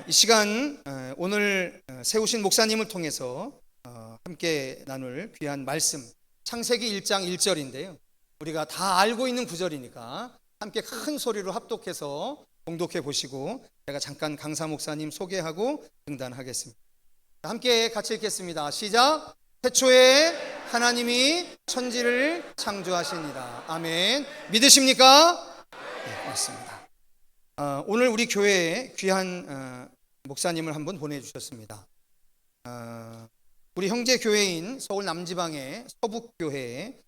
이 시간 오늘 세우신 목사님을 통해서 함께 나눌 귀한 말씀 창세기 1장 1절인데요. 우리가 다 알고 있는 구절이니까 함께 큰 소리로 합독해서 봉독해 보시고 제가 잠깐 강사 목사님 소개하고 등단하겠습니다. 함께 같이 읽겠습니다. 시작. 태초에 하나님이 천지를 창조하시니라. 아멘. 믿으십니까? 네, 맞습니다. 오늘 우리 교회에 귀한 목사님을 한번 보내주셨습니다. 우리 형제 교회인 서울 남지방의 서북교회에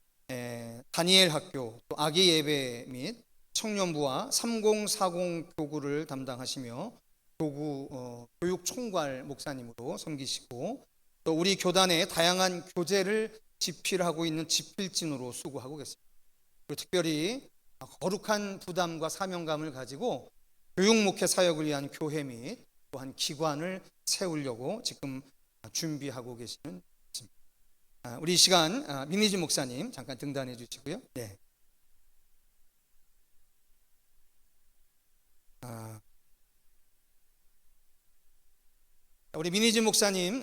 다니엘 학교, 또 아기 예배 및 청년부와 3040 교구를 담당하시며 교구 교육 총괄 목사님으로 섬기시고, 또 우리 교단의 다양한 교재를 집필하고 있는 집필진으로 수고하고 계십니다. 그리고 특별히 거룩한 부담과 사명감을 가지고 교육 목회 사역을 위한 교회 및 또한 기관을 세우려고 지금 준비하고 계시는 것입니다. 우리 이 시간 민희지 목사님 잠깐 등단해 주시고요. 네. 우리 민희지 목사님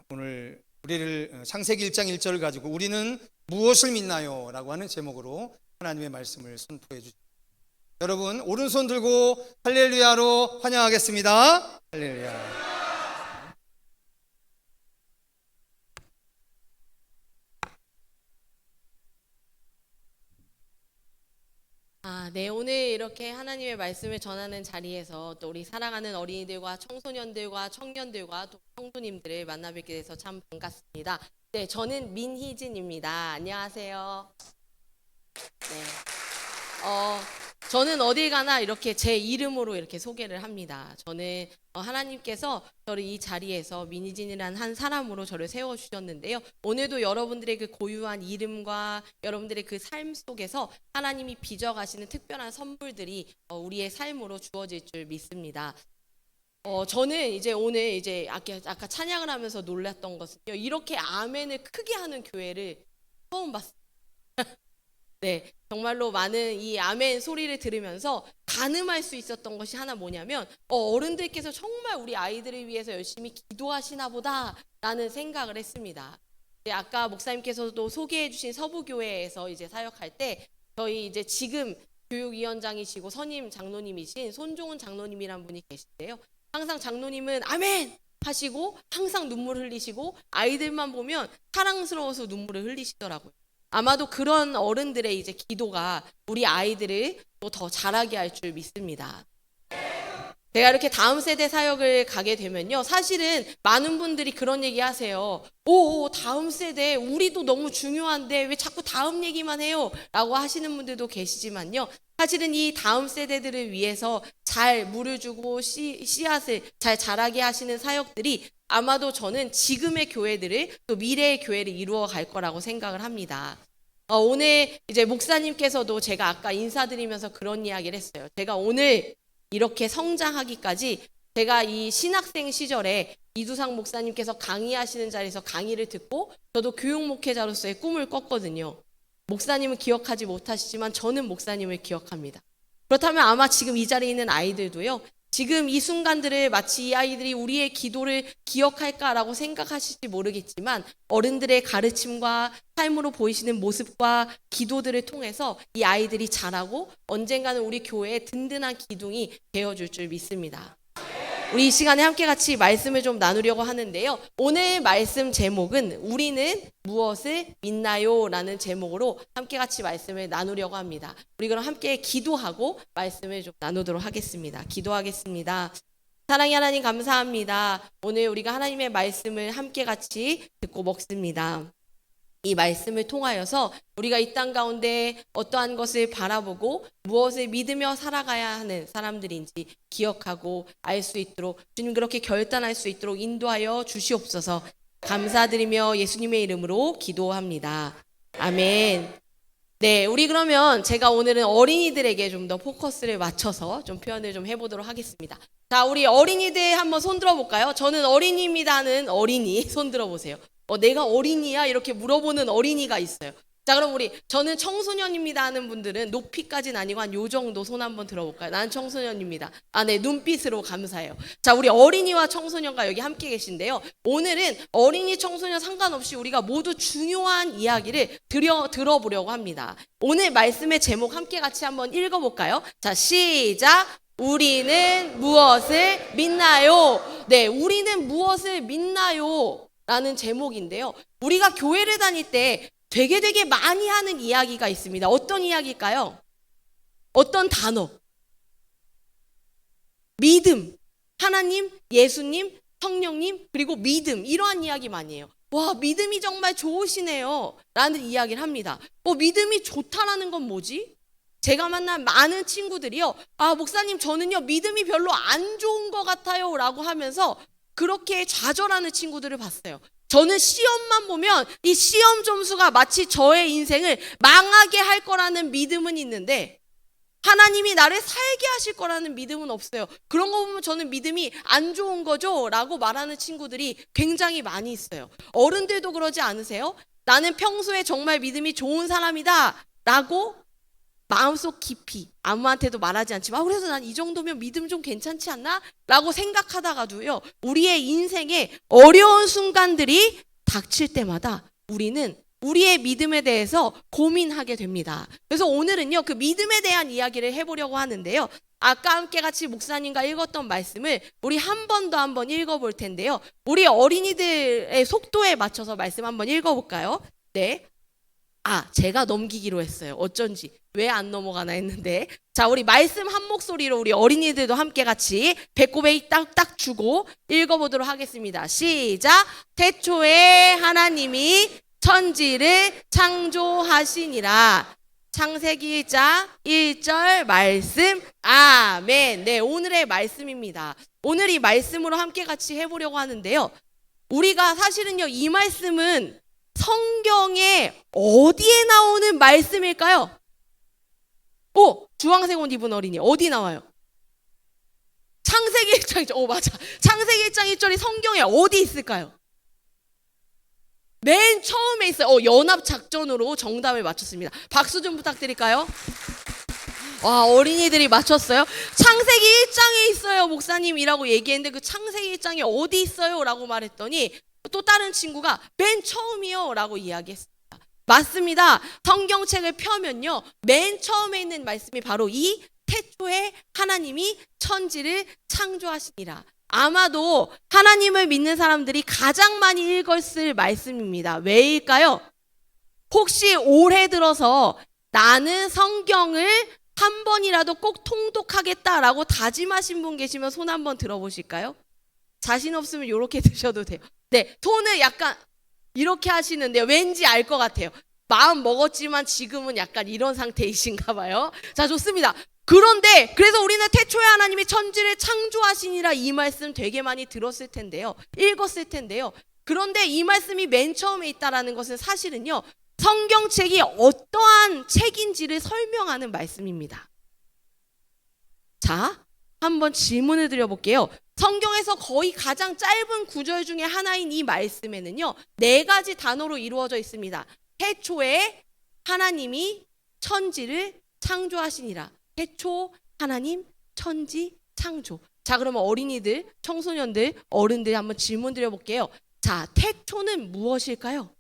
오늘 우리를 창세기 1장 1절을 가지고 우리는 무엇을 믿나요? 라고 하는 제목으로 하나님의 말씀을 선포해 주십니다. 여러분 오른손 들고 할렐루야로 환영하겠습니다. 할렐루야. 네, 오늘 이렇게 하나님의 말씀을 전하는 자리에서 또 우리 사랑하는 어린이들과 청소년들과 청년들과 또 성도님들을 만나 뵙게 돼서 참 반갑습니다. 네, 저는 민희진입니다. 안녕하세요. 네. 저는 어딜 가나 이렇게 제 이름으로 이렇게 소개를 합니다. 저는 하나님께서 저를 이 자리에서 민희진이라는 한 사람으로 저를 세워주셨는데요. 오늘도 여러분들의 그 고유한 이름과 여러분들의 그 삶 속에서 하나님이 빚어가시는 특별한 선물들이 우리의 삶으로 주어질 줄 믿습니다. 저는 이제 오늘 이제 아까 찬양을 하면서 놀랐던 것은요. 이렇게 아멘을 크게 하는 교회를 처음 봤어요. 네, 정말로 많은 이 아멘 소리를 들으면서 가늠할 수 있었던 것이 하나 뭐냐면 어른들께서 정말 우리 아이들을 위해서 열심히 기도하시나 보다 라는 생각을 했습니다. 아까 목사님께서도 소개해 주신 서부교회에서 이제 사역할 때 저희 이제 지금 교육위원장이시고 선임 장로님이신 손종훈 장로님이란 분이 계신데요. 항상 장로님은 아멘 하시고 항상 눈물 흘리시고 아이들만 보면 사랑스러워서 눈물을 흘리시더라고요. 아마도 그런 어른들의 이제 기도가 우리 아이들을 또 더 자라게 할 줄 믿습니다. 제가 이렇게 다음 세대 사역을 가게 되면요. 사실은 많은 분들이 그런 얘기 하세요. 오, 다음 세대 우리도 너무 중요한데 왜 자꾸 다음 얘기만 해요? 라고 하시는 분들도 계시지만요. 사실은 이 다음 세대들을 위해서 잘 물을 주고 씨앗을 잘 자라게 하시는 사역들이 아마도 저는 지금의 교회들을 또 미래의 교회를 이루어 갈 거라고 생각을 합니다. 오늘 이제 목사님께서도 제가 아까 인사드리면서 그런 이야기를 했어요. 제가 오늘 이렇게 성장하기까지 제가 이 신학생 시절에 이두상 목사님께서 강의하시는 자리에서 강의를 듣고 저도 교육 목회자로서의 꿈을 꿨거든요. 목사님은 기억하지 못하시지만 저는 목사님을 기억합니다. 그렇다면 아마 지금 이 자리에 있는 아이들도요. 지금 이 순간들을 마치 이 아이들이 우리의 기도를 기억할까라고 생각하실지 모르겠지만 어른들의 가르침과 삶으로 보이시는 모습과 기도들을 통해서 이 아이들이 자라고 언젠가는 우리 교회의 든든한 기둥이 되어줄 줄 믿습니다. 우리 이 시간에 함께 같이 말씀을 좀 나누려고 하는데요. 오늘 말씀 제목은 우리는 무엇을 믿나요? 라는 제목으로 함께 같이 말씀을 나누려고 합니다. 우리 그럼 함께 기도하고 말씀을 좀 나누도록 하겠습니다. 기도하겠습니다. 사랑의 하나님 감사합니다. 오늘 우리가 하나님의 말씀을 함께 같이 듣고 먹습니다. 이 말씀을 통하여서 우리가 이 땅 가운데 어떠한 것을 바라보고 무엇을 믿으며 살아가야 하는 사람들인지 기억하고 알 수 있도록 주님 그렇게 결단할 수 있도록 인도하여 주시옵소서. 감사드리며 예수님의 이름으로 기도합니다. 아멘. 네, 우리 그러면 제가 오늘은 어린이들에게 좀 더 포커스를 맞춰서 좀 표현을 좀 해보도록 하겠습니다. 자, 우리 어린이들 한번 손 들어볼까요? 저는 어린이입니다는 어린이 손 들어보세요. 내가 어린이야? 이렇게 물어보는 어린이가 있어요. 자, 그럼 저는 청소년입니다 하는 분들은 높이까지는 아니고 한 요 정도 손 한번 들어볼까요? 나는 청소년입니다. 아, 네, 눈빛으로 감사해요. 자, 우리 어린이와 청소년과 여기 함께 계신데요. 오늘은 어린이, 청소년 상관없이 우리가 모두 중요한 이야기를 들어보려고 합니다. 오늘 말씀의 제목 함께 같이 한번 읽어볼까요? 자, 시작. 우리는 무엇을 믿나요? 네, 우리는 무엇을 믿나요? 라는 제목인데요. 우리가 교회를 다닐 때 되게 많이 하는 이야기가 있습니다. 어떤 이야기일까요? 어떤 단어? 믿음, 하나님, 예수님, 성령님, 그리고 믿음, 이러한 이야기 많이 해요. 와, 믿음이 정말 좋으시네요 라는 이야기를 합니다. 믿음이 좋다라는 건 뭐지? 제가 만난 많은 친구들이요, 아, 목사님 저는요 믿음이 별로 안 좋은 것 같아요 라고 하면서 그렇게 좌절하는 친구들을 봤어요. 저는 시험만 보면 이 시험 점수가 마치 저의 인생을 망하게 할 거라는 믿음은 있는데 하나님이 나를 살게 하실 거라는 믿음은 없어요. 그런 거 보면 저는 믿음이 안 좋은 거죠 라고 말하는 친구들이 굉장히 많이 있어요. 어른들도 그러지 않으세요? 나는 평소에 정말 믿음이 좋은 사람이다 라고 마음속 깊이 아무한테도 말하지 않지만 그래서 난 이 정도면 믿음 좀 괜찮지 않나? 라고 생각하다가도요, 우리의 인생에 어려운 순간들이 닥칠 때마다 우리는 우리의 믿음에 대해서 고민하게 됩니다. 그래서 오늘은요, 그 믿음에 대한 이야기를 해보려고 하는데요, 아까 함께 같이 목사님과 읽었던 말씀을 우리 한 번 더 한번 읽어볼 텐데요, 우리 어린이들의 속도에 맞춰서 말씀 한번 읽어볼까요? 네. 아, 제가 넘기기로 했어요. 어쩐지 왜 안 넘어가나 했는데. 자, 우리 말씀 한 목소리로 우리 어린이들도 함께 같이 배꼽에 딱 주고 읽어보도록 하겠습니다. 시작. 태초에 하나님이 천지를 창조하시니라. 창세기 1장 1절 말씀. 아멘. 네, 오늘의 말씀입니다. 오늘 이 말씀으로 함께 같이 해보려고 하는데요, 우리가 사실은요, 이 말씀은 성경에 어디에 나오는 말씀일까요? 주황색 옷 입은 어린이 어디 나와요? 창세기 1장 1절. 맞아. 창세기 1장 1절이 성경에 어디 있을까요? 맨 처음에 있어요. 연합작전으로 정답을 맞췄습니다. 박수 좀 부탁드릴까요? 와, 어린이들이 맞췄어요. 창세기 1장에 있어요 목사님이라고 얘기했는데 그 창세기 1장에 어디 있어요? 라고 말했더니 또 다른 친구가 맨 처음이요 라고 이야기했습니다. 맞습니다. 성경책을 펴면요, 맨 처음에 있는 말씀이 바로 이 태초에 하나님이 천지를 창조하시니라. 아마도 하나님을 믿는 사람들이 가장 많이 읽었을 말씀입니다. 왜일까요? 혹시 올해 들어서 나는 성경을 한 번이라도 꼭 통독하겠다라고 다짐하신 분 계시면 손 한번 들어보실까요? 자신 없으면 이렇게 드셔도 돼요. 네, 손을 약간 이렇게 하시는데 왠지 알 것 같아요. 마음 먹었지만 지금은 약간 이런 상태이신가 봐요. 자, 좋습니다. 그런데 그래서 우리는 태초에 하나님이 천지를 창조하시니라 이 말씀 되게 많이 들었을 텐데요, 읽었을 텐데요, 그런데 이 말씀이 맨 처음에 있다라는 것은 사실은요, 성경책이 어떠한 책인지를 설명하는 말씀입니다. 자, 한번 질문을 드려볼게요. 성경에서 거의 가장 짧은 구절 중에 하나인 이 말씀에는요, 4가지 단어로 이루어져 있습니다. 태초에 하나님이 천지를 창조하시니라. 태초, 하나님, 천지, 창조. 자, 그러면 어린이들, 청소년들, 어른들 한번 질문 드려볼게요. 자, 태초는 무엇일까요?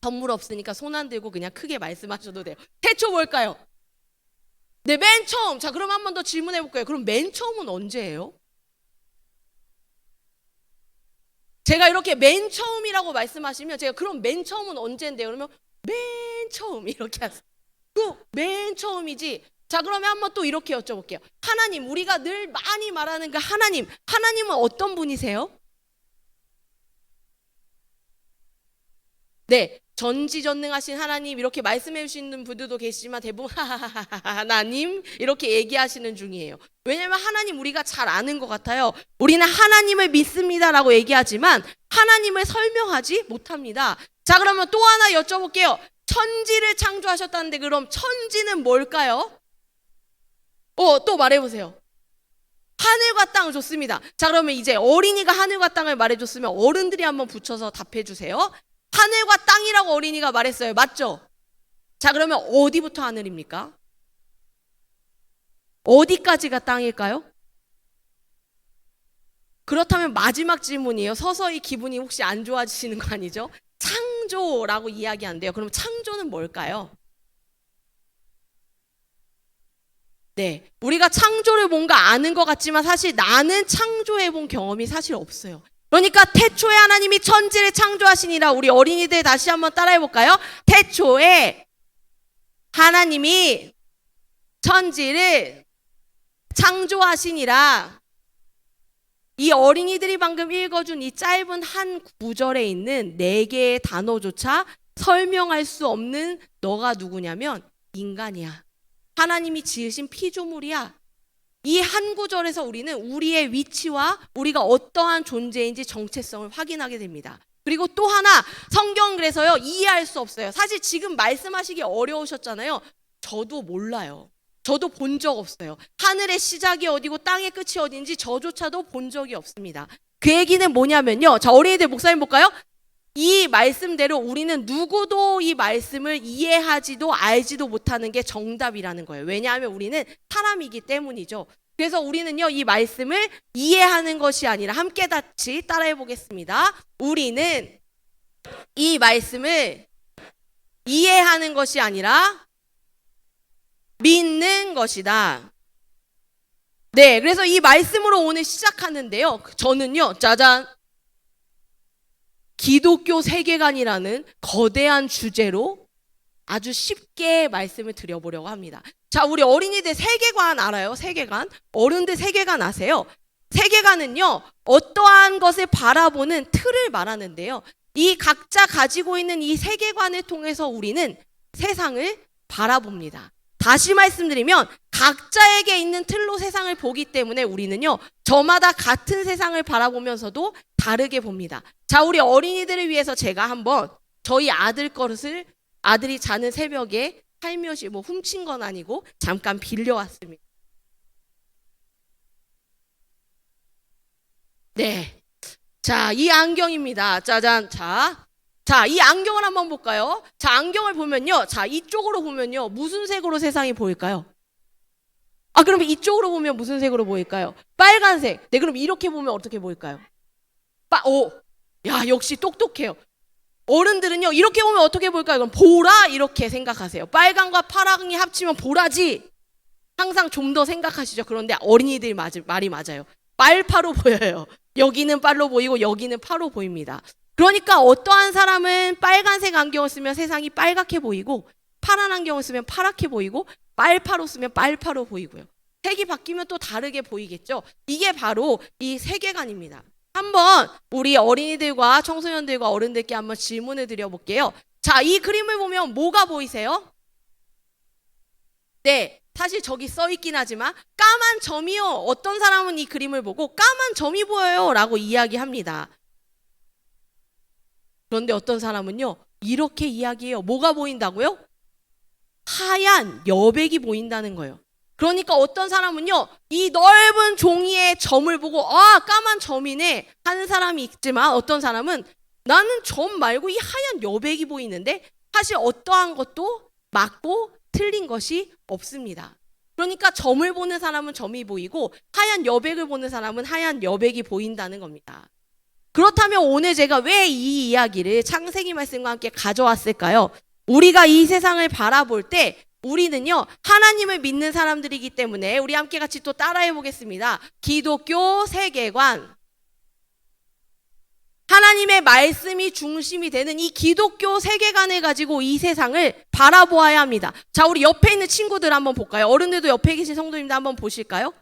선물 없으니까 손 안 들고 그냥 크게 말씀하셔도 돼요. 태초 뭘까요? 네, 맨 처음. 자, 그럼 한 번 더 질문해 볼까요? 그럼 맨 처음은 언제예요? 제가 이렇게 맨 처음이라고 말씀하시면 제가 그럼 맨 처음은 언제인데요? 그러면 맨 처음 이렇게 하세요. 그 맨 처음이지. 자, 그러면 한번 또 이렇게 여쭤볼게요. 하나님, 우리가 늘 많이 말하는 그 하나님은 어떤 분이세요? 네, 전지전능하신 하나님 이렇게 말씀해 주시는 분들도 계시지만 대부분 하나님 이렇게 얘기하시는 중이에요. 왜냐하면 하나님 우리가 잘 아는 것 같아요. 우리는 하나님을 믿습니다라고 얘기하지만 하나님을 설명하지 못합니다. 자, 그러면 또 하나 여쭤볼게요. 천지를 창조하셨다는데 그럼 천지는 뭘까요? 또 말해보세요. 하늘과 땅. 좋습니다. 자, 그러면 이제 어린이가 하늘과 땅을 말해줬으면 어른들이 한번 붙여서 답해주세요. 하늘과 땅이라고 어린이가 말했어요. 맞죠? 자, 그러면 어디부터 하늘입니까? 어디까지가 땅일까요? 그렇다면 마지막 질문이에요. 서서히 기분이 혹시 안 좋아지시는 거 아니죠? 창조라고 이야기한대요. 그럼 창조는 뭘까요? 네, 우리가 창조를 뭔가 아는 것 같지만 사실 나는 창조해 본 경험이 사실 없어요. 그러니까 태초에 하나님이 천지를 창조하시니라. 우리 어린이들 다시 한번 따라해 볼까요? 태초에 하나님이 천지를 창조하시니라. 이 어린이들이 방금 읽어준 이 짧은 한 구절에 있는 4개의 단어조차 설명할 수 없는 너가 누구냐면 인간이야. 하나님이 지으신 피조물이야. 이 한 구절에서 우리는 우리의 위치와 우리가 어떠한 존재인지 정체성을 확인하게 됩니다. 그리고 또 하나, 성경 그래서요 이해할 수 없어요. 사실 지금 말씀하시기 어려우셨잖아요. 저도 몰라요. 저도 본 적 없어요. 하늘의 시작이 어디고 땅의 끝이 어딘지 저조차도 본 적이 없습니다. 그 얘기는 뭐냐면요. 자, 어린이들 목사님 볼까요? 이 말씀대로 우리는 누구도 이 말씀을 이해하지도 알지도 못하는 게 정답이라는 거예요. 왜냐하면 우리는 사람이기 때문이죠. 그래서 우리는요 이 말씀을 이해하는 것이 아니라 함께 같이 따라해 보겠습니다. 우리는 이 말씀을 이해하는 것이 아니라 믿는 것이다. 네, 그래서 이 말씀으로 오늘 시작하는데요. 저는요, 짜잔, 기독교 세계관이라는 거대한 주제로 아주 쉽게 말씀을 드려보려고 합니다. 자, 우리 어린이들 세계관 알아요? 세계관? 어른들 세계관 아세요? 세계관은요, 어떠한 것을 바라보는 틀을 말하는데요. 이 각자 가지고 있는 이 세계관을 통해서 우리는 세상을 바라봅니다. 다시 말씀드리면 각자에게 있는 틀로 세상을 보기 때문에 우리는요 저마다 같은 세상을 바라보면서도 다르게 봅니다. 자, 우리 어린이들을 위해서 제가 한번 저희 아들 것을 아들이 자는 새벽에 살며시 뭐 훔친 건 아니고 잠깐 빌려왔습니다. 네, 자, 이 안경입니다. 짜잔. 자, 이 안경을 한번 볼까요? 자, 안경을 보면요. 자, 이쪽으로 보면요. 무슨 색으로 세상이 보일까요? 아, 그러면 이쪽으로 보면 무슨 색으로 보일까요? 빨간색. 네, 그럼 이렇게 보면 어떻게 보일까요? 야, 역시 똑똑해요. 어른들은요, 이렇게 보면 어떻게 보일까요? 그럼 보라 이렇게 생각하세요. 빨강과 파랑이 합치면 보라지. 항상 좀 더 생각하시죠. 그런데 어린이들 말이 맞아요. 빨파로 보여요. 여기는 빨로 보이고 여기는 파로 보입니다. 그러니까 어떠한 사람은 빨간색 안경을 쓰면 세상이 빨갛게 보이고 파란 안경을 쓰면 파랗게 보이고 빨파로 쓰면 빨파로 보이고요. 색이 바뀌면 또 다르게 보이겠죠. 이게 바로 이 세계관입니다. 한번 우리 어린이들과 청소년들과 어른들께 한번 질문을 드려볼게요. 자, 이 그림을 보면 뭐가 보이세요? 네, 사실 저기 써 있긴 하지만 까만 점이요. 어떤 사람은 이 그림을 보고 까만 점이 보여요 라고 이야기합니다. 그런데 어떤 사람은요 이렇게 이야기해요. 뭐가 보인다고요? 하얀 여백이 보인다는 거예요. 그러니까 어떤 사람은요 이 넓은 종이의 점을 보고 아, 까만 점이네 하는 사람이 있지만 어떤 사람은 나는 점 말고 이 하얀 여백이 보이는데 사실 어떠한 것도 맞고 틀린 것이 없습니다. 그러니까 점을 보는 사람은 점이 보이고 하얀 여백을 보는 사람은 하얀 여백이 보인다는 겁니다. 그렇다면 오늘 제가 왜 이 이야기를 창세기 말씀과 함께 가져왔을까요? 우리가 이 세상을 바라볼 때 우리는요 하나님을 믿는 사람들이기 때문에 우리 함께 같이 또 따라해 보겠습니다. 기독교 세계관, 하나님의 말씀이 중심이 되는 이 기독교 세계관을 가지고 이 세상을 바라보아야 합니다. 자, 우리 옆에 있는 친구들 한번 볼까요? 어른들도 옆에 계신 성도님들 한번 보실까요?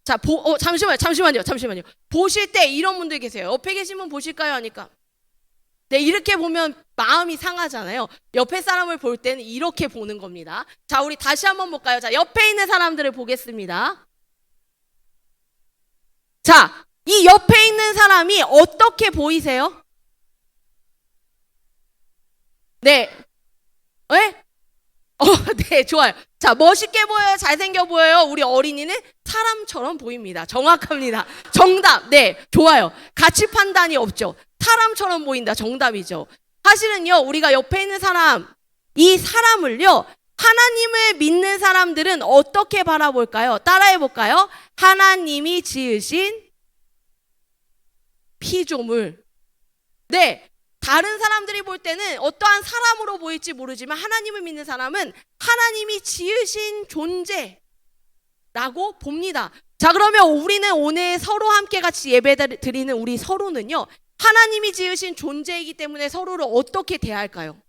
자, 잠시만요. 보실 때 이런 분들 계세요. 옆에 계신 분 보실까요? 하니까. 네, 이렇게 보면 마음이 상하잖아요. 옆에 사람을 볼 때는 이렇게 보는 겁니다. 자, 우리 다시 한번 볼까요? 자, 옆에 있는 사람들을 보겠습니다. 자, 이 옆에 있는 사람이 어떻게 보이세요? 네. 네? 네, 좋아요. 자, 멋있게 보여요? 잘생겨 보여요? 우리 어린이는 사람처럼 보입니다. 정확합니다. 정답. 네, 좋아요. 가치 판단이 없죠. 사람처럼 보인다. 정답이죠. 사실은요, 우리가 옆에 있는 사람, 이 사람을요, 하나님을 믿는 사람들은 어떻게 바라볼까요? 따라해 볼까요? 하나님이 지으신 피조물. 네, 다른 사람들이 볼 때는 어떠한 사람으로 보일지 모르지만 하나님을 믿는 사람은 하나님이 지으신 존재라고 봅니다. 자, 그러면 우리는 오늘 서로 함께 같이 예배 드리는 우리 서로는요, 하나님이 지으신 존재이기 때문에 서로를 어떻게 대할까요?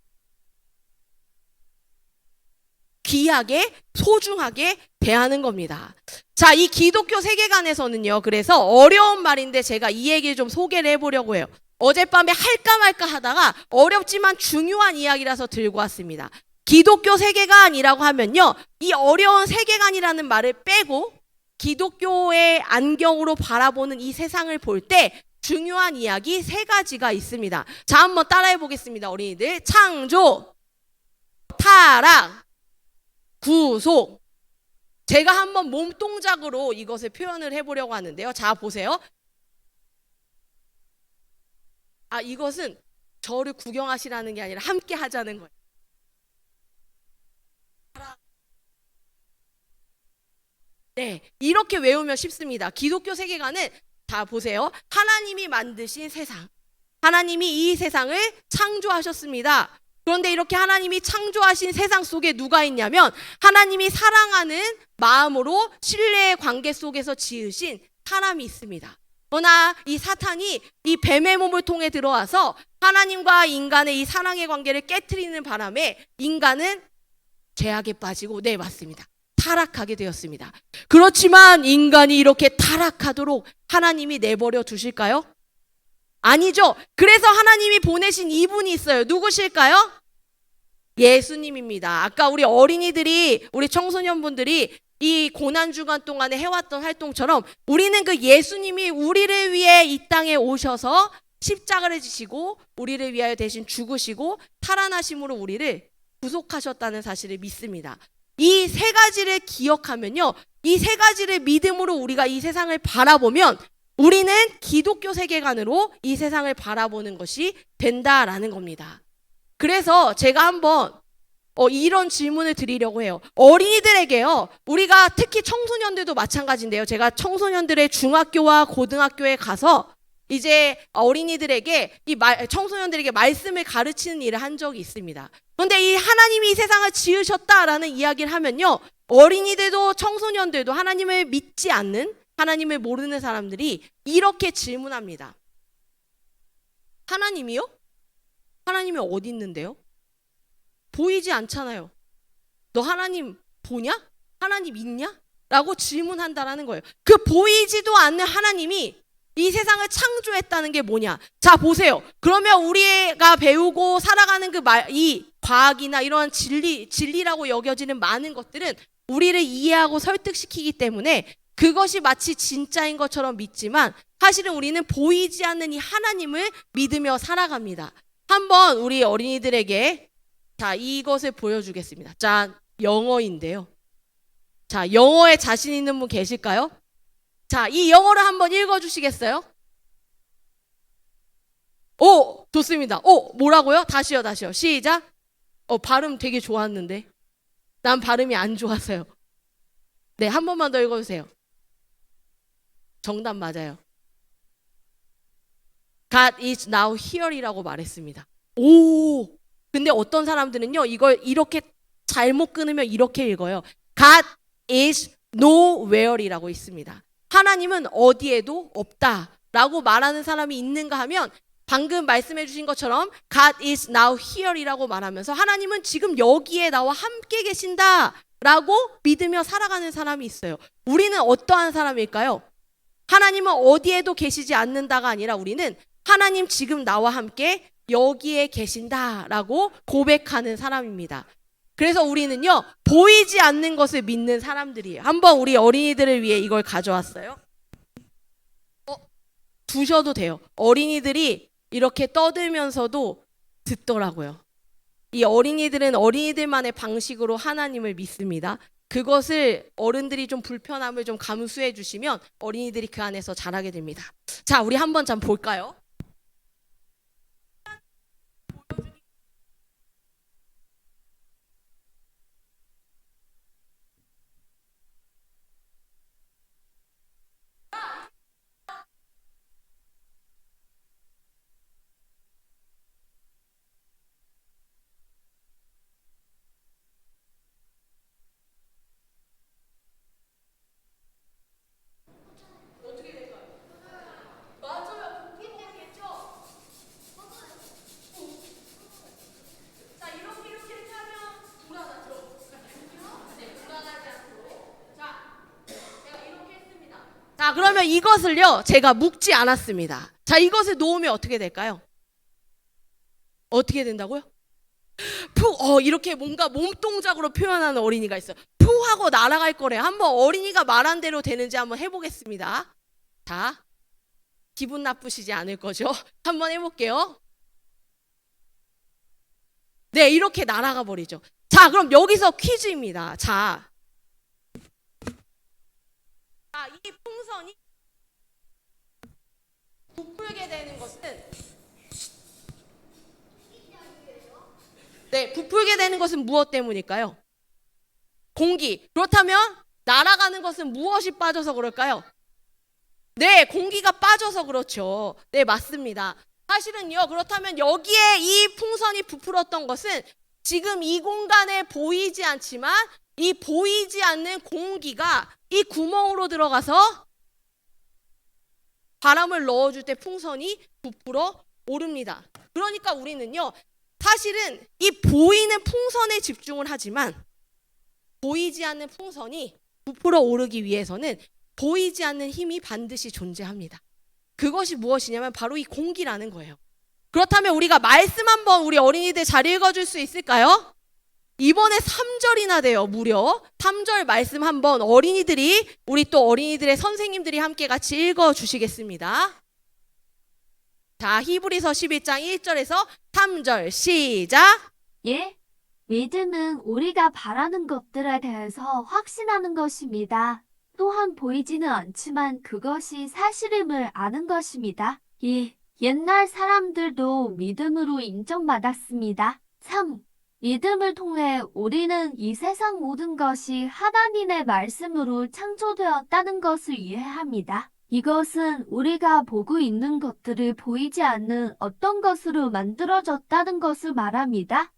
귀하게, 소중하게 대하는 겁니다. 자, 이 기독교 세계관에서는요, 그래서 어려운 말인데 제가 이 얘기를 좀 소개를 해보려고 해요. 어젯밤에 할까 말까 하다가 어렵지만 중요한 이야기라서 들고 왔습니다. 기독교 세계관이라고 하면요, 이 어려운 세계관이라는 말을 빼고 기독교의 안경으로 바라보는 이 세상을 볼 때 중요한 이야기 세 가지가 있습니다. 자, 한번 따라해 보겠습니다. 어린이들. 창조, 타락, 구속. 제가 한번 몸동작으로 이것을 표현을 해보려고 하는데요. 자, 보세요. 아, 이것은 저를 구경하시라는 게 아니라 함께 하자는 거예요. 네, 이렇게 외우면 쉽습니다. 기독교 세계관은 자, 보세요. 하나님이 만드신 세상, 하나님이 이 세상을 창조하셨습니다. 그런데 이렇게 하나님이 창조하신 세상 속에 누가 있냐면 하나님이 사랑하는 마음으로 신뢰의 관계 속에서 지으신 사람이 있습니다. 그러나 이 사탄이 이 뱀의 몸을 통해 들어와서 하나님과 인간의 이 사랑의 관계를 깨트리는 바람에 인간은 죄악에 빠지고, 네, 맞습니다, 타락하게 되었습니다. 그렇지만 인간이 이렇게 타락하도록 하나님이 내버려 두실까요? 아니죠. 그래서 하나님이 보내신 이분이 있어요. 누구실까요? 예수님입니다. 아까 우리 어린이들이, 우리 청소년분들이 이 고난주간 동안에 해왔던 활동처럼 우리는 그 예수님이 우리를 위해 이 땅에 오셔서 십자가를 지시고 우리를 위하여 대신 죽으시고 살아나심으로 우리를 구속하셨다는 사실을 믿습니다. 이 세 가지를 기억하면요, 이 세 가지를 믿음으로 우리가 이 세상을 바라보면 우리는 기독교 세계관으로 이 세상을 바라보는 것이 된다라는 겁니다. 그래서 제가 한번 이런 질문을 드리려고 해요. 어린이들에게요, 우리가 특히 청소년들도 마찬가지인데요, 제가 청소년들의 중학교와 고등학교에 가서 이제 어린이들에게 청소년들에게 말씀을 가르치는 일을 한 적이 있습니다. 그런데 이 하나님이 이 세상을 지으셨다라는 이야기를 하면요, 어린이들도 청소년들도 하나님을 믿지 않는, 하나님을 모르는 사람들이 이렇게 질문합니다. 하나님이요? 하나님이 어디 있는데요? 보이지 않잖아요. 너 하나님 보냐? 하나님 있냐? 라고 질문한다라는 거예요. 그 보이지도 않는 하나님이 이 세상을 창조했다는 게 뭐냐? 자, 보세요. 그러면 우리가 배우고 살아가는 이 과학이나 이러한 진리라고 여겨지는 많은 것들은 우리를 이해하고 설득시키기 때문에 그것이 마치 진짜인 것처럼 믿지만 사실은 우리는 보이지 않는 이 하나님을 믿으며 살아갑니다. 한번 우리 어린이들에게 자, 이것을 보여주겠습니다. 자, 영어인데요. 자, 영어에 자신 있는 분 계실까요? 자, 이 영어를 한번 읽어주시겠어요? 오, 좋습니다. 오, 뭐라고요? 다시요. 시작. 발음 되게 좋았는데. 난 발음이 안 좋았어요. 네, 한 번만 더 읽어주세요. 정답 맞아요. God is now here이라고 말했습니다. 오, 근데 어떤 사람들은요, 이걸 이렇게 잘못 끊으면 이렇게 읽어요. God is nowhere이라고 있습니다. 하나님은 어디에도 없다라고 말하는 사람이 있는가 하면 방금 말씀해 주신 것처럼 God is now here이라고 말하면서 하나님은 지금 여기에 나와 함께 계신다라고 믿으며 살아가는 사람이 있어요. 우리는 어떠한 사람일까요? 하나님은 어디에도 계시지 않는다가 아니라 우리는 하나님 지금 나와 함께 여기에 계신다라고 고백하는 사람입니다. 그래서 우리는요, 보이지 않는 것을 믿는 사람들이에요. 한번 우리 어린이들을 위해 이걸 가져왔어요. 두셔도 돼요. 어린이들이 이렇게 떠들면서도 듣더라고요. 이 어린이들은 어린이들만의 방식으로 하나님을 믿습니다. 그것을 어른들이 좀 불편함을 좀 감수해 주시면 어린이들이 그 안에서 자라게 됩니다. 자, 우리 한번 좀 볼까요? 보여주는 그러면 이것을요, 제가 묶지 않았습니다. 자, 이것을 놓으면 어떻게 될까요? 어떻게 된다고요? 이렇게 뭔가 몸동작으로 표현하는 어린이가 있어요. 푸 하고 날아갈 거래. 한번 어린이가 말한 대로 되는지 한번 해보겠습니다. 자, 기분 나쁘시지 않을 거죠? 한번 해볼게요. 네, 이렇게 날아가 버리죠. 자, 그럼 여기서 퀴즈입니다. 자, 이 풍선이 부풀게 되는 것은, 네, 부풀게 되는 것은 무엇 때문일까요? 공기. 그렇다면 날아가는 것은 무엇이 빠져서 그럴까요? 네, 공기가 빠져서 그렇죠. 네, 맞습니다. 사실은요, 그렇다면 여기에 이 풍선이 부풀었던 것은 지금 이 공간에 보이지 않지만 이 보이지 않는 공기가 이 구멍으로 들어가서 바람을 넣어줄 때 풍선이 부풀어 오릅니다. 그러니까 우리는요, 사실은 이 보이는 풍선에 집중을 하지만 보이지 않는 풍선이 부풀어 오르기 위해서는 보이지 않는 힘이 반드시 존재합니다. 그것이 무엇이냐면 바로 이 공기라는 거예요. 그렇다면 우리가 말씀 한번 우리 어린이들 잘 읽어줄 수 있을까요? 이번에 3절이나 돼요. 무려 3절 말씀 한번 어린이들이, 우리 또 어린이들의 선생님들이 함께 같이 읽어주시겠습니다. 자, 히브리서 11장 1절에서 3절 시작. 예, 믿음은 우리가 바라는 것들에 대해서 확신하는 것입니다. 또한 보이지는 않지만 그것이 사실임을 아는 것입니다. 옛날 사람들도 믿음으로 인정받았습니다. 3. 믿음을 통해 우리는 이 세상 모든 것이 하나님의 말씀으로 창조되었다는 것을 이해합니다. 이것은 우리가 보고 있는 것들을 보이지 않는 어떤 것으로 만들어졌다는 것을 말합니다.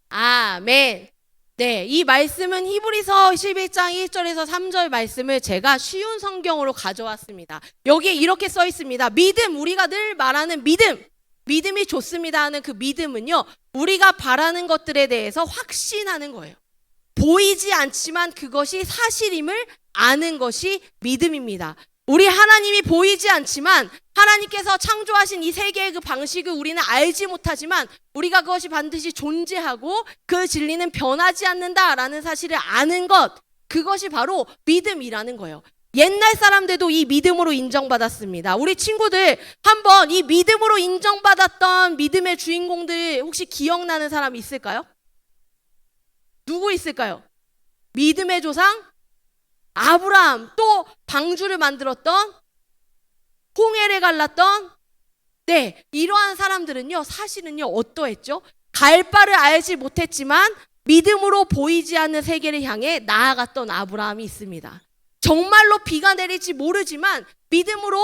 아멘. 네, 이 말씀은 히브리서 11장 1절에서 3절 말씀을 제가 쉬운 성경으로 가져왔습니다. 여기에 이렇게 써 있습니다. 믿음, 우리가 늘 말하는 믿음, 믿음이 좋습니다 하는 그 믿음은요, 우리가 바라는 것들에 대해서 확신하는 거예요. 보이지 않지만 그것이 사실임을 아는 것이 믿음입니다. 우리 하나님이 보이지 않지만 하나님께서 창조하신 이 세계의 그 방식을 우리는 알지 못하지만 우리가 그것이 반드시 존재하고 그 진리는 변하지 않는다라는 사실을 아는 것, 그것이 바로 믿음이라는 거예요. 옛날 사람들도 이 믿음으로 인정받았습니다. 우리 친구들 한번 이 믿음으로 인정받았던 믿음의 주인공들 혹시 기억나는 사람 있을까요? 누구 있을까요? 믿음의 조상? 아브라함, 또 방주를 만들었던, 홍해를 갈랐던, 네, 이러한 사람들은요, 사실은요, 어떠했죠? 갈 바를 알지 못했지만 믿음으로 보이지 않는 세계를 향해 나아갔던 아브라함이 있습니다. 정말로 비가 내릴지 모르지만 믿음으로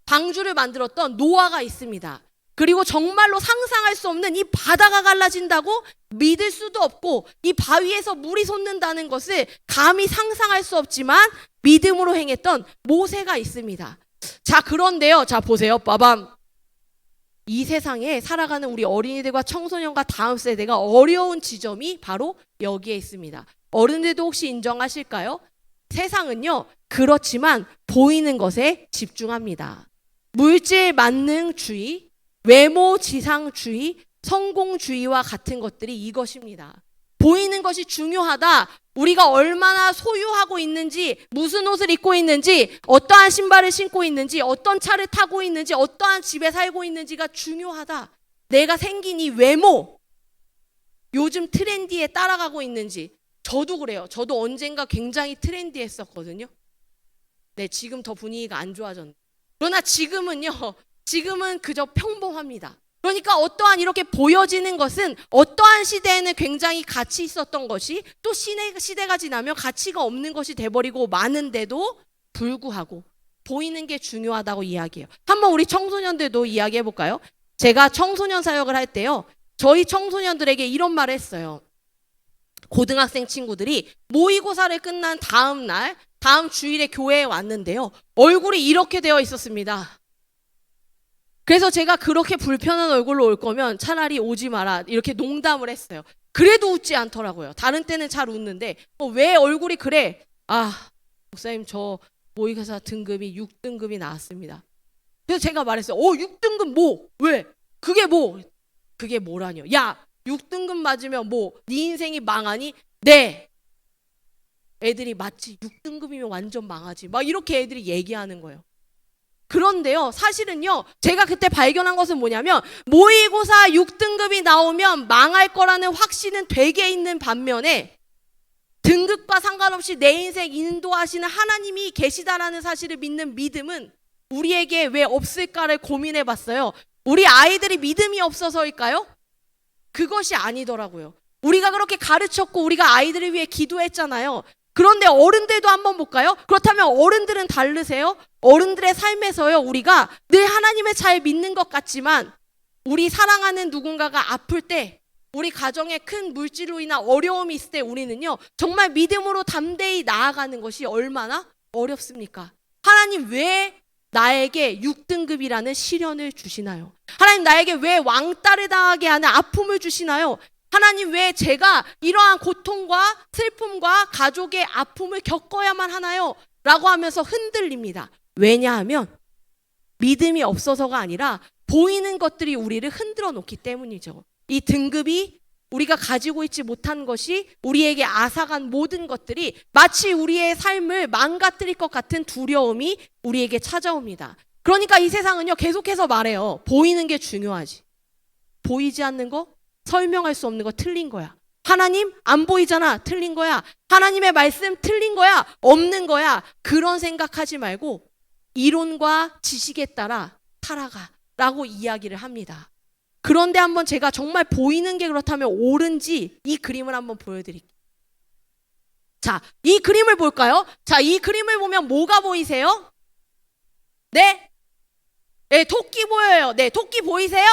방주를 만들었던 노아가 있습니다. 그리고 정말로 상상할 수 없는 이 바다가 갈라진다고 믿을 수도 없고 이 바위에서 물이 솟는다는 것을 감히 상상할 수 없지만 믿음으로 행했던 모세가 있습니다. 자, 그런데요, 자 보세요, 빠밤. 이 세상에 살아가는 우리 어린이들과 청소년과 다음 세대가 어려운 지점이 바로 여기에 있습니다. 어른들도 혹시 인정하실까요? 세상은요, 그렇지만 보이는 것에 집중합니다. 물질 만능주의, 외모 지상주의, 성공주의와 같은 것들이 이것입니다. 보이는 것이 중요하다. 우리가 얼마나 소유하고 있는지, 무슨 옷을 입고 있는지, 어떠한 신발을 신고 있는지, 어떤 차를 타고 있는지, 어떠한 집에 살고 있는지가 중요하다. 내가 생긴 이 외모, 요즘 트렌디에 따라가고 있는지. 저도 그래요. 저도 언젠가 굉장히 트렌디했었거든요. 네, 지금 더 분위기가 안 좋아졌네. 그러나 지금은 그저 평범합니다. 그러니까 어떠한 이렇게 보여지는 것은 어떠한 시대에는 굉장히 가치 있었던 것이 또 시대가 지나면 가치가 없는 것이 돼버리고 많은데도 불구하고 보이는 게 중요하다고 이야기해요. 한번 우리 청소년들도 이야기해 볼까요? 제가 청소년 사역을 할 때요, 저희 청소년들에게 이런 말을 했어요. 고등학생 친구들이 모의고사를 끝난 다음 날, 다음 주일에 교회에 왔는데요, 얼굴이 이렇게 되어 있었습니다. 그래서 제가 그렇게 불편한 얼굴로 올 거면 차라리 오지 마라, 이렇게 농담을 했어요. 그래도 웃지 않더라고요. 다른 때는 잘 웃는데 왜 얼굴이 그래? 아, 목사님 저 모의고사 등급이 6등급이 나왔습니다. 그래서 제가 말했어요. 6등급 뭐? 왜? 그게 뭐? 그게 뭐라뇨? 야, 6등급 맞으면 뭐? 네 인생이 망하니? 네. 애들이 맞지. 6등급이면 완전 망하지. 막 이렇게 애들이 얘기하는 거예요. 그런데요, 사실은요, 제가 그때 발견한 것은 뭐냐면 모의고사 6등급이 나오면 망할 거라는 확신은 되게 있는 반면에 등급과 상관없이 내 인생 인도하시는 하나님이 계시다라는 사실을 믿는 믿음은 우리에게 왜 없을까를 고민해 봤어요. 우리 아이들이 믿음이 없어서일까요? 그것이 아니더라고요. 우리가 그렇게 가르쳤고 우리가 아이들을 위해 기도했잖아요. 그런데 어른들도 한번 볼까요? 그렇다면 어른들은 다르세요? 어른들의 삶에서요, 우리가 늘 하나님을 잘 믿는 것 같지만 우리 사랑하는 누군가가 아플 때, 우리 가정에 큰 물질로 인한 어려움이 있을 때 우리는요, 정말 믿음으로 담대히 나아가는 것이 얼마나 어렵습니까? 하나님 왜 나에게 6등급이라는 시련을 주시나요? 하나님 나에게 왜 왕따를 당하게 하는 아픔을 주시나요? 하나님 왜 제가 이러한 고통과 슬픔과 가족의 아픔을 겪어야만 하나요? 라고 하면서 흔들립니다. 왜냐하면 믿음이 없어서가 아니라 보이는 것들이 우리를 흔들어 놓기 때문이죠. 이 등급이 우리가 가지고 있지 못한 것이 우리에게 앗아간 모든 것들이 마치 우리의 삶을 망가뜨릴 것 같은 두려움이 우리에게 찾아옵니다. 그러니까 이 세상은요, 계속해서 말해요. 보이는 게 중요하지. 보이지 않는 거, 설명할 수 없는 거 틀린 거야. 하나님 안 보이잖아. 틀린 거야. 하나님의 말씀 틀린 거야. 없는 거야. 그런 생각하지 말고 이론과 지식에 따라 살아가 라고 이야기를 합니다. 그런데 한번 제가 정말 보이는 게 그렇다면 옳은지 이 그림을 한번 보여드릴게요. 자, 이 그림을 볼까요? 자, 이 그림을 보면 뭐가 보이세요? 네? 네, 토끼 보여요. 네, 토끼 보이세요?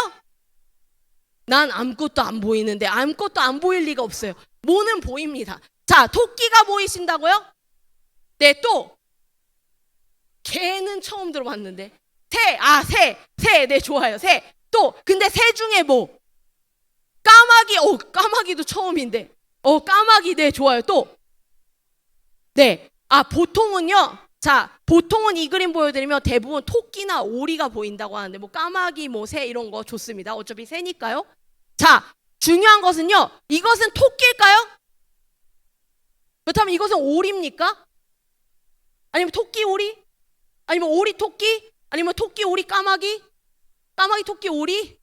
난 아무것도 안 보이는데 아무것도 안 보일 리가 없어요. 뭐는 보입니다. 자, 토끼가 보이신다고요? 네, 또 개는 처음 들어봤는데 새, 네, 좋아요. 새. 또 근데 새 중에 뭐? 까마귀. 까마귀도 처음인데. 까마귀. 네, 좋아요. 또 네. 보통은요. 자, 보통은 이 그림 보여드리면 대부분 토끼나 오리가 보인다고 하는데 뭐 까마귀, 뭐 새 이런 거 좋습니다. 어차피 새니까요. 자, 중요한 것은요. 이것은 토끼일까요? 그렇다면 이것은 오리입니까? 아니면 토끼 오리? 아니면 오리 토끼? 아니면 토끼 오리 까마귀? 까마귀 토끼 오리?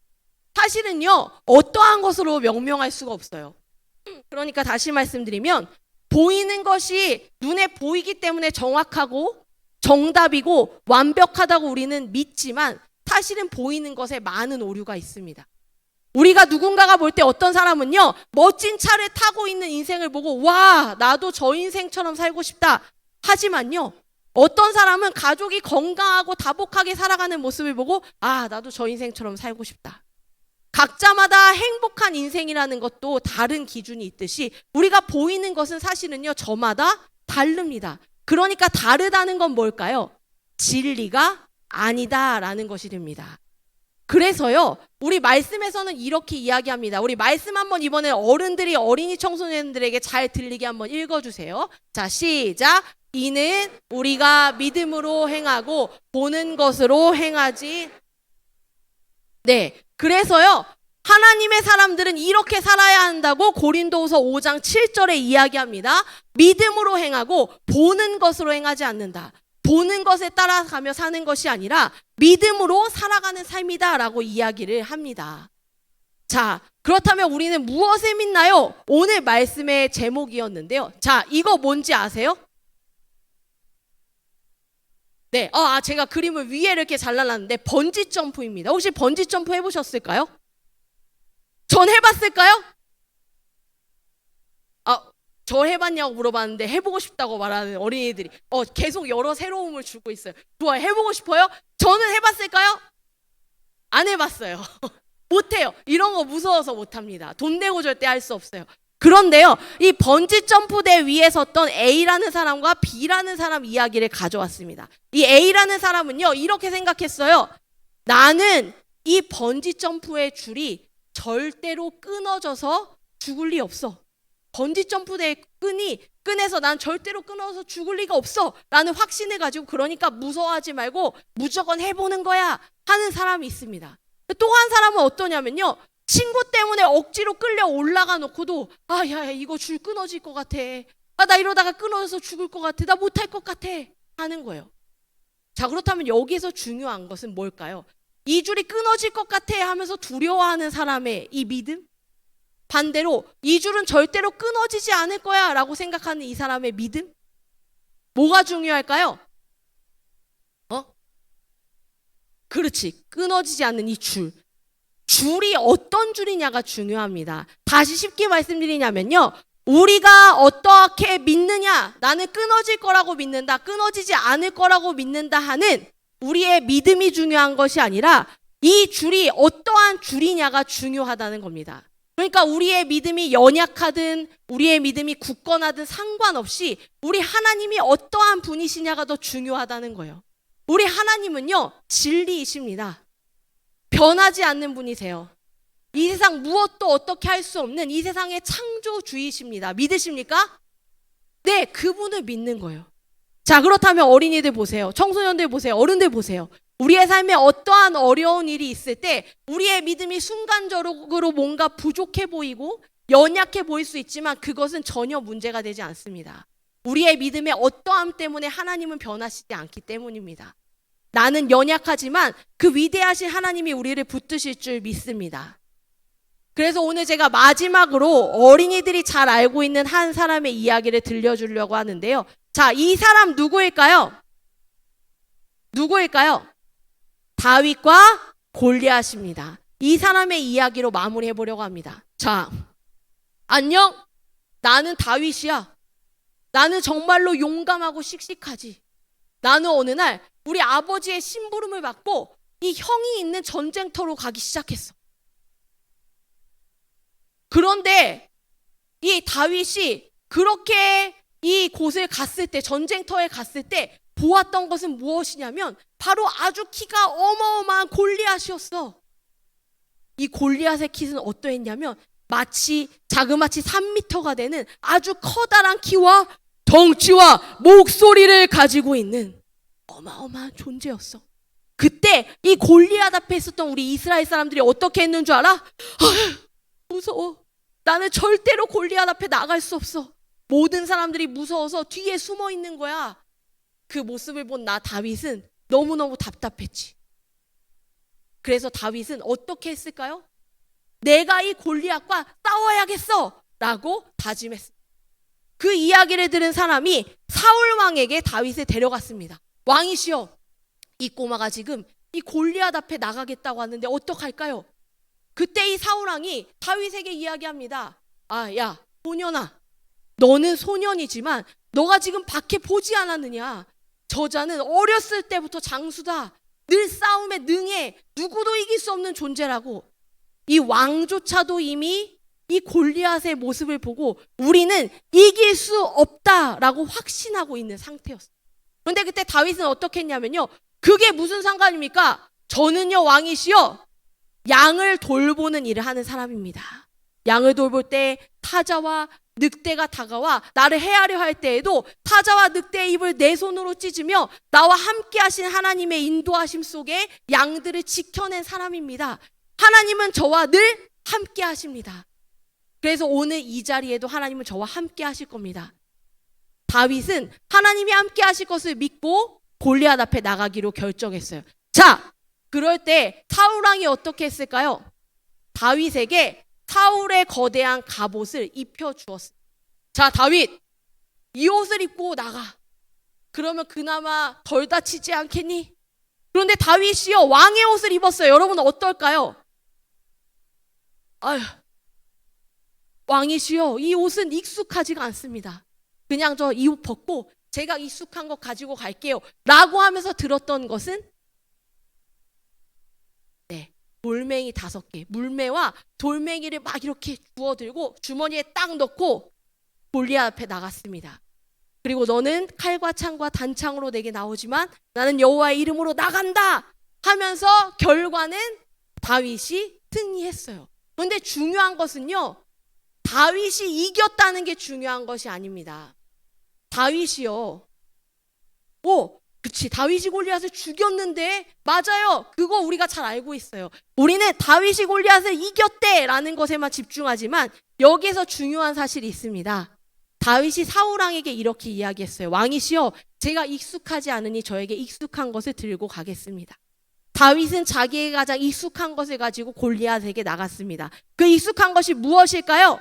사실은요, 어떠한 것으로 명명할 수가 없어요. 그러니까 다시 말씀드리면 보이는 것이 눈에 보이기 때문에 정확하고 정답이고 완벽하다고 우리는 믿지만 사실은 보이는 것에 많은 오류가 있습니다. 우리가 누군가가 볼 때 어떤 사람은요, 멋진 차를 타고 있는 인생을 보고 와, 나도 저 인생처럼 살고 싶다. 하지만요, 어떤 사람은 가족이 건강하고 다복하게 살아가는 모습을 보고 나도 저 인생처럼 살고 싶다. 각자마다 행복한 인생이라는 것도 다른 기준이 있듯이 우리가 보이는 것은 사실은요, 저마다 다릅니다. 그러니까 다르다는 건 뭘까요? 진리가 아니다라는 것이 됩니다. 그래서요, 우리 말씀에서는 이렇게 이야기합니다. 우리 말씀 한번 이번에 어른들이 어린이 청소년들에게 잘 들리게 한번 읽어주세요. 자, 시작. 이는 우리가 믿음으로 행하고 보는 것으로 행하지. 네, 그래서요, 하나님의 사람들은 이렇게 살아야 한다고 고린도후서 5장 7절에 이야기합니다. 믿음으로 행하고 보는 것으로 행하지 않는다. 보는 것에 따라가며 사는 것이 아니라 믿음으로 살아가는 삶이다라고 이야기를 합니다. 자, 그렇다면 우리는 무엇을 믿나요? 오늘 말씀의 제목이었는데요. 자, 이거 뭔지 아세요? 네, 제가 그림을 위에 이렇게 잘라놨는데 번지 점프입니다. 혹시 번지 점프 해보셨을까요? 전 해봤을까요? 저 해봤냐고 물어봤는데 해보고 싶다고 말하는 어린이들이 계속 여러 새로움을 주고 있어요. 좋아요. 해보고 싶어요? 저는 해봤을까요? 안 해봤어요. 못해요. 이런 거 무서워서 못합니다. 돈 내고 절대 할 수 없어요. 그런데요, 이 번지 점프대 위에 섰던 A라는 사람과 B라는 사람 이야기를 가져왔습니다. 이 A라는 사람은요, 이렇게 생각했어요. 나는 이 번지 점프의 줄이 절대로 끊어져서 죽을 리 없어. 번지 점프대의 끈이 끈에서 난 절대로 끊어서 죽을 리가 없어 라는 확신을 가지고 그러니까 무서워하지 말고 무조건 해보는 거야 하는 사람이 있습니다. 또 한 사람은 어떠냐면요. 친구 때문에 억지로 끌려 올라가 놓고도 야 이거 줄 끊어질 것 같아. 나 이러다가 끊어져서 죽을 것 같아. 나 못할 것 같아 하는 거예요. 자, 그렇다면 여기서 중요한 것은 뭘까요? 이 줄이 끊어질 것 같아 하면서 두려워하는 사람의 이 믿음? 반대로 이 줄은 절대로 끊어지지 않을 거야 라고 생각하는 이 사람의 믿음? 뭐가 중요할까요? 그렇지. 끊어지지 않는 이 줄. 줄이 어떤 줄이냐가 중요합니다. 다시 쉽게 말씀드리냐면요. 우리가 어떻게 믿느냐, 나는 끊어질 거라고 믿는다, 끊어지지 않을 거라고 믿는다 하는 우리의 믿음이 중요한 것이 아니라 이 줄이 어떠한 줄이냐가 중요하다는 겁니다. 그러니까 우리의 믿음이 연약하든 우리의 믿음이 굳건하든 상관없이 우리 하나님이 어떠한 분이시냐가 더 중요하다는 거예요. 우리 하나님은요, 진리이십니다. 변하지 않는 분이세요. 이 세상 무엇도 어떻게 할 수 없는 이 세상의 창조주이십니다. 믿으십니까? 네, 그분을 믿는 거예요. 자, 그렇다면 어린이들 보세요. 청소년들 보세요. 어른들 보세요. 우리의 삶에 어떠한 어려운 일이 있을 때 우리의 믿음이 순간적으로 뭔가 부족해 보이고 연약해 보일 수 있지만 그것은 전혀 문제가 되지 않습니다. 우리의 믿음의 어떠함 때문에 하나님은 변하시지 않기 때문입니다. 나는 연약하지만 그 위대하신 하나님이 우리를 붙드실 줄 믿습니다. 그래서 오늘 제가 마지막으로 어린이들이 잘 알고 있는 한 사람의 이야기를 들려주려고 하는데요. 자, 이 사람 누구일까요? 누구일까요? 다윗과 골리앗입니다. 이 사람의 이야기로 마무리해 보려고 합니다. 자, 안녕. 나는 다윗이야. 나는 정말로 용감하고 씩씩하지. 나는 어느 날 우리 아버지의 심부름을 받고 이 형이 있는 전쟁터로 가기 시작했어. 그런데 이 다윗이 그렇게 이 곳을 갔을 때, 전쟁터에 갔을 때 보았던 것은 무엇이냐면 바로 아주 키가 어마어마한 골리앗이었어. 이 골리앗의 키는 어떠했냐면 마치 자그마치 3m가 되는 아주 커다란 키와 덩치와 목소리를 가지고 있는 어마어마한 존재였어. 그때 이 골리앗 앞에 있었던 우리 이스라엘 사람들이 어떻게 했는 줄 알아? 무서워. 나는 절대로 골리앗 앞에 나갈 수 없어. 모든 사람들이 무서워서 뒤에 숨어 있는 거야. 그 모습을 본 나 다윗은 너무너무 답답했지. 그래서 다윗은 어떻게 했을까요? 내가 이 골리앗과 싸워야겠어 라고 다짐했습니다. 그 이야기를 들은 사람이 사울 왕에게 다윗을 데려갔습니다. 왕이시여, 이 꼬마가 지금 이 골리앗 앞에 나가겠다고 하는데 어떡할까요? 그때 이 사울 왕이 다윗에게 이야기합니다. 야, 소년아, 너는 소년이지만 너가 지금 밖에 보지 않았느냐? 저자는 어렸을 때부터 장수다. 늘 싸움에 능해. 누구도 이길 수 없는 존재라고. 이 왕조차도 이미 이 골리앗의 모습을 보고 우리는 이길 수 없다라고 확신하고 있는 상태였어요. 그런데 그때 다윗은 어떻게 했냐면요. 그게 무슨 상관입니까? 저는요, 왕이시여, 양을 돌보는 일을 하는 사람입니다. 양을 돌볼 때 타자와 늑대가 다가와 나를 해하려 할 때에도 타자와 늑대의 입을 내 손으로 찢으며 나와 함께 하신 하나님의 인도하심 속에 양들을 지켜낸 사람입니다. 하나님은 저와 늘 함께 하십니다. 그래서 오늘 이 자리에도 하나님은 저와 함께 하실 겁니다. 다윗은 하나님이 함께 하실 것을 믿고 골리앗 앞에 나가기로 결정했어요. 자, 그럴 때 사울 왕이 어떻게 했을까요? 다윗에게 사울의 거대한 갑옷을 입혀주었습니다. 자, 다윗, 이 옷을 입고 나가. 그러면 그나마 덜 다치지 않겠니? 그런데 다윗이요, 왕의 옷을 입었어요. 여러분 어떨까요? 왕이시여, 이 옷은 익숙하지가 않습니다. 그냥 저 이 옷 벗고 제가 익숙한 거 가지고 갈게요 라고 하면서 들었던 것은 돌멩이 5개, 물매와 돌멩이를 막 이렇게 주워들고 주머니에 딱 넣고 골리앗 앞에 나갔습니다. 그리고 너는 칼과 창과 단창으로 내게 나오지만 나는 여호와의 이름으로 나간다 하면서 결과는 다윗이 승리했어요. 그런데 중요한 것은요, 다윗이 이겼다는 게 중요한 것이 아닙니다. 다윗이요. 그치. 다윗이 골리앗을 죽였는데, 맞아요. 그거 우리가 잘 알고 있어요. 우리는 다윗이 골리앗을 이겼대라는 것에만 집중하지만 여기에서 중요한 사실이 있습니다. 다윗이 사울왕에게 이렇게 이야기했어요. 왕이시여, 제가 익숙하지 않으니 저에게 익숙한 것을 들고 가겠습니다. 다윗은 자기에게 가장 익숙한 것을 가지고 골리앗에게 나갔습니다. 그 익숙한 것이 무엇일까요?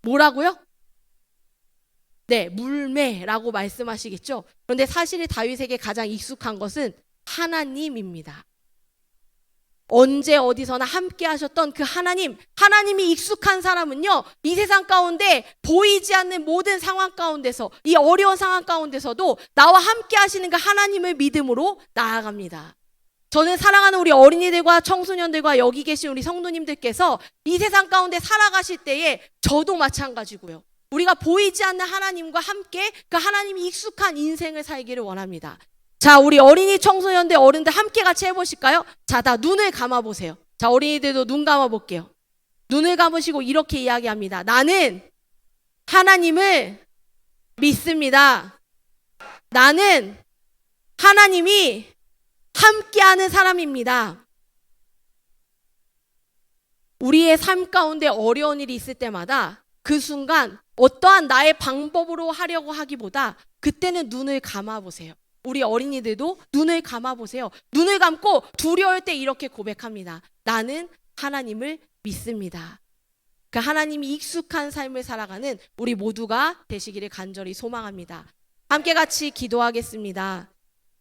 뭐라고요? 네, 물매라고 말씀하시겠죠. 그런데 사실 다윗에게 가장 익숙한 것은 하나님입니다. 언제 어디서나 함께 하셨던 그 하나님이 익숙한 사람은요, 이 세상 가운데 보이지 않는 모든 상황 가운데서, 이 어려운 상황 가운데서도 나와 함께 하시는 그 하나님을 믿음으로 나아갑니다. 저는 사랑하는 우리 어린이들과 청소년들과 여기 계신 우리 성도님들께서 이 세상 가운데 살아가실 때에 저도 마찬가지고요. 우리가 보이지 않는 하나님과 함께 그 하나님이 익숙한 인생을 살기를 원합니다. 자, 우리 어린이, 청소년들, 어른들 함께 같이 해보실까요? 자, 다 눈을 감아보세요. 자, 어린이들도 눈 감아볼게요. 눈을 감으시고 이렇게 이야기합니다. 나는 하나님을 믿습니다. 나는 하나님이 함께하는 사람입니다. 우리의 삶 가운데 어려운 일이 있을 때마다 그 순간 어떠한 나의 방법으로 하려고 하기보다 그때는 눈을 감아보세요. 우리 어린이들도 눈을 감아보세요. 눈을 감고 두려울 때 이렇게 고백합니다. 나는 하나님을 믿습니다. 그 하나님이 익숙한 삶을 살아가는 우리 모두가 되시기를 간절히 소망합니다. 함께 같이 기도하겠습니다.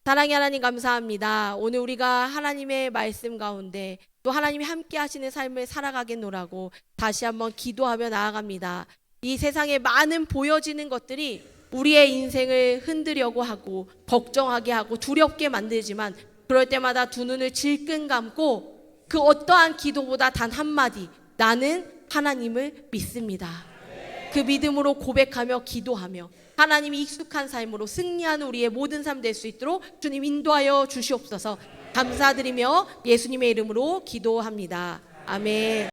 사랑의 하나님, 감사합니다. 오늘 우리가 하나님의 말씀 가운데 또 하나님이 함께 하시는 삶을 살아가겠노라고 다시 한번 기도하며 나아갑니다. 이 세상에 많은 보여지는 것들이 우리의 인생을 흔들려고 하고 걱정하게 하고 두렵게 만들지만, 그럴 때마다 두 눈을 질끈 감고 그 어떠한 기도보다 단 한마디, 나는 하나님을 믿습니다. 그 믿음으로 고백하며 기도하며 하나님이 익숙한 삶으로 승리하는 우리의 모든 삶 될 수 있도록 주님 인도하여 주시옵소서. 감사드리며 예수님의 이름으로 기도합니다. 아멘.